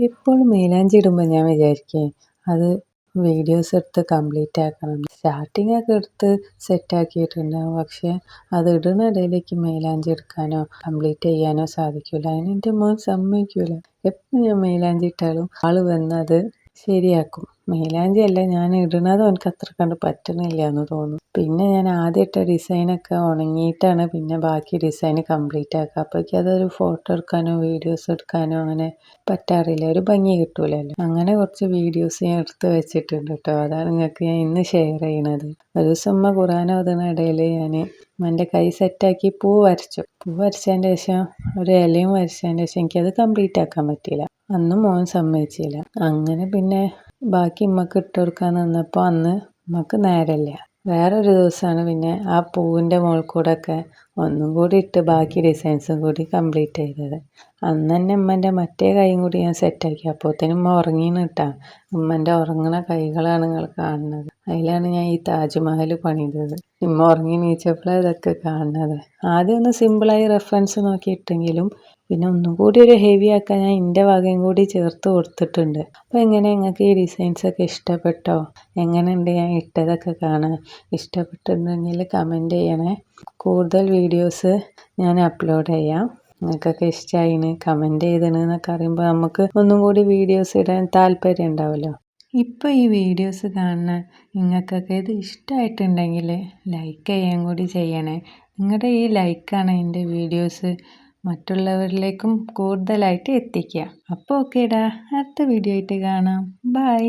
എപ്പോഴും മൈലാഞ്ചി ഇടുമ്പോൾ ഞാൻ വിചാരിക്കേ അത് വീഡിയോസ് എടുത്ത് കംപ്ലീറ്റ് ആക്കണം. സ്റ്റാർട്ടിങ്ങൊക്കെ എടുത്ത് സെറ്റാക്കിയിട്ടുണ്ടാവും. പക്ഷേ അത് ഇടുന്ന ഇടയിലേക്ക് മൈലാഞ്ചി എടുക്കാനോ കംപ്ലീറ്റ് ചെയ്യാനോ സാധിക്കില്ല. അതിന് എൻ്റെ മോൻ സമ്മതിക്കില്ല. എപ്പോൾ ഞാൻ മൈലാഞ്ചി ഇട്ടാലും ആൾ വന്നത് ശരിയാക്കും. മൈലാഞ്ചി അല്ല ഞാൻ ഇടുന്നത് അവനക്ക് അത്ര കണ്ട് പറ്റണില്ല എന്ന് തോന്നുന്നു. പിന്നെ ഞാൻ ആദ്യം ഇട്ട ഡിസൈനൊക്കെ ഉണങ്ങിയിട്ടാണ് പിന്നെ ബാക്കി ഡിസൈൻ കംപ്ലീറ്റ് ആക്കുക. അപ്പോഴേക്കും അതൊരു ഫോട്ടോ എടുക്കാനോ വീഡിയോസ് എടുക്കാനോ അങ്ങനെ പറ്റാറില്ല. ഒരു ഭംഗി കിട്ടൂലല്ലോ. അങ്ങനെ കുറച്ച് വീഡിയോസ് ഞാൻ എടുത്ത് വെച്ചിട്ടുണ്ട് കേട്ടോ. അതാണ് നിങ്ങൾക്ക് ഞാൻ ഇന്ന് ഷെയർ ചെയ്യണത്. ഒരു ദിവസം ഉമ്മ ഖുർആൻ ഓതുന്ന ഇടയിൽ ഞാൻ ഉമ്മൻ്റെ കൈ സെറ്റാക്കി പൂ വരച്ചു. പൂ വരച്ചതിൻ്റെ ശേഷം ഒരു ഇലയും വരച്ചതിൻ്റെ ശേഷം എനിക്കത് കംപ്ലീറ്റ് ആക്കാൻ പറ്റിയില്ല. അന്നും മോൻ സമ്മതിച്ചില്ല. അങ്ങനെ പിന്നെ ബാക്കി ഉമ്മക്ക് ഇട്ട് കൊടുക്കാൻ നിന്നപ്പോൾ അന്ന് ഉമ്മക്ക് നേരമില്ല. വേറൊരു ദിവസമാണ് പിന്നെ ആ പൂവിൻ്റെ മുകളിൽ കൂടെ ഒക്കെ ഒന്നും കൂടി ഇട്ട് ബാക്കി ഡിസൈൻസും കൂടി കംപ്ലീറ്റ് ചെയ്തത്. അന്ന് തന്നെ ഉമ്മൻ്റെ മറ്റേ കൈയും കൂടി ഞാൻ സെറ്റാക്കി. അപ്പോഴത്തേനും ഉമ്മ ഉറങ്ങീന്ന് കേട്ടാ. ഉമ്മൻ്റെ ഉറങ്ങണ കൈകളാണ് നിങ്ങൾ കാണുന്നത്. അതിലാണ് ഞാൻ ഈ താജ്മഹൽ പണിതത്. ഉമ്മ ഉറങ്ങി എണീച്ചപ്പോഴാണ് ഇതൊക്കെ കാണുന്നത്. ആദ്യം ഒന്ന് സിമ്പിളായി റെഫറൻസ് നോക്കിയിട്ടെങ്കിലും പിന്നെ ഒന്നും കൂടി ഒരു ഹെവി ആക്കാൻ ഞാൻ എൻ്റെ വകയും കൂടി ചേർത്ത് കൊടുത്തിട്ടുണ്ട്. അപ്പോൾ എങ്ങനെ നിങ്ങൾക്ക് ഈ ഡിസൈൻസൊക്കെ ഇഷ്ടപ്പെട്ടോ? എങ്ങനെയുണ്ട് ഞാൻ ഇട്ടതൊക്കെ കാണാൻ? ഇഷ്ടപ്പെട്ടിട്ടുണ്ടെങ്കിൽ കമൻറ്റ് ചെയ്യണേ. കൂടുതൽ വീഡിയോസ് ഞാൻ അപ്ലോഡ് ചെയ്യാം. നിങ്ങൾക്കൊക്കെ ഇഷ്ടമായിന് കമൻറ്റ് ചെയ്തണെന്നൊക്കെ അറിയുമ്പോൾ നമുക്ക് ഒന്നും കൂടി വീഡിയോസ് ഇടാൻ താല്പര്യം ഉണ്ടാവുമല്ലോ. ഇപ്പോൾ ഈ വീഡിയോസ് കാണുന്ന നിങ്ങൾക്കൊക്കെ ഇത് ഇഷ്ടമായിട്ടുണ്ടെങ്കിൽ ലൈക്ക് ചെയ്യാൻ കൂടി ചെയ്യണേ. നിങ്ങളുടെ ഈ ലൈക്കാണ് എൻ്റെ വീഡിയോസ് മറ്റുള്ളവരിലേക്കും കൂടുതലായിട്ട് എത്തിക്കുക. അപ്പോൾ ഓക്കേടാ, അടുത്ത വീഡിയോ ആയിട്ട് കാണാം. ബൈ.